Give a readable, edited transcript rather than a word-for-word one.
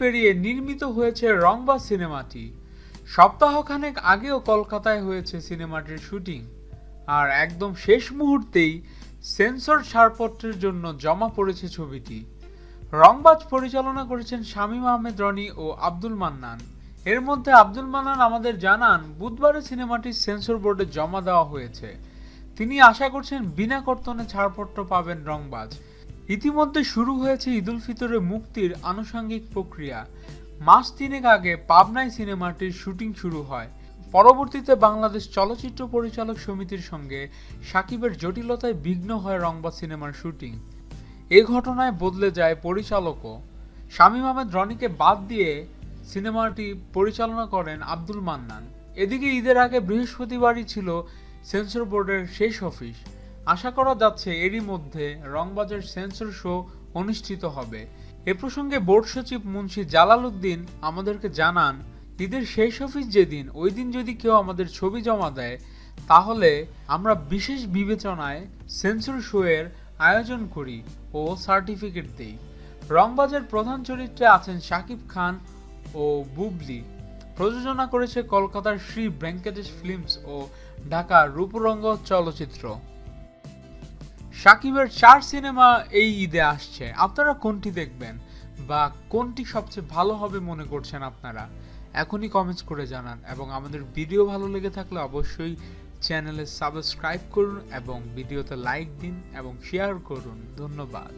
পেরিয়ে নির্মিত হয়েছে রংবাজ সিনেমাটি। সপ্তাহখানেক আগেও কলকাতায় হয়েছে সিনেমাটির শুটিং, আর একদম শেষ মুহূর্তেই সেন্সর ছাড়পত্রের জন্য জমা পড়েছে ছবিটি। রংবাজ পরিচালনা করেছেন শামীম আহমেদ রনি ও আব্দুল মান্নান। এর মধ্যে আব্দুল মান্নান আমাদের জানান বুধবারে সিনেমাটি সেন্সর বোর্ডে জমা দেওয়া হয়েছে। তিনি আশা করছেন বিনা কর্তনে ছাড়পত্র পাবেন রংবাজ। ইতিমধ্যে শুরু হয়েছে ঈদুল ফিতরে মুক্তির আনুষঙ্গিক প্রক্রিয়া। মাস তিনেক আগে পাবনায় সিনেমাটির শুটিং শুরু হয়। পরবর্তীতে বাংলাদেশ চলচ্চিত্র পরিচালক সমিতির সঙ্গে সাকিবের জটিলতায় বিঘ্ন হয় রংবাজ সিনেমার শুটিং। এ ঘটনায় বদলে যায় পরিচালকও। শামীম আহমেদ রনিকে বাদ দিয়ে সিনেমাটি পরিচালনা করেন আব্দুল মান্নান। এদিকে ঈদের আগে বৃহস্পতিবারই ছিল সেন্সর বোর্ডের শেষ অফিস। আশা করা যাচ্ছে এরই মধ্যে রংবাজের সেন্সর শো অনুষ্ঠিত হবে। এ প্রসঙ্গে বোর্ড সচিব মুন্সি জালাল উদ্দিন আমাদেরকে জানান, ঈদের শেষ অফিস যেদিন, ওই দিন যদি কেউ আমাদের ছবি জমা দেয় তাহলে আমরা বিশেষ বিবেচনায় সেন্সর শো এর আয়োজন করি ও সার্টিফিকেট দেই। রংবাজের প্রধান চরিত্রে আছেন শাকিব খান ও বুবলি। প্রযোজনা করেছে কলকাতার শ্রী ভেঙ্কটেশ ফিল্মস ও ঢাকার রূপরঙ্গ চলচ্চিত্র। সাকিবের 4 সিনেমা এই ঈদে আসছে। আপনারা কোনটি দেখবেন বা কোনটি সবচেয়ে ভালো হবে মনে করছেন আপনারা? এখনই কমেন্টস করে জানান, এবং আমাদের ভিডিও ভালো লেগে থাকলে অবশ্যই চ্যানেলে সাবস্ক্রাইব করুন এবং ভিডিওতে লাইক দিন এবং শেয়ার করুন। ধন্যবাদ।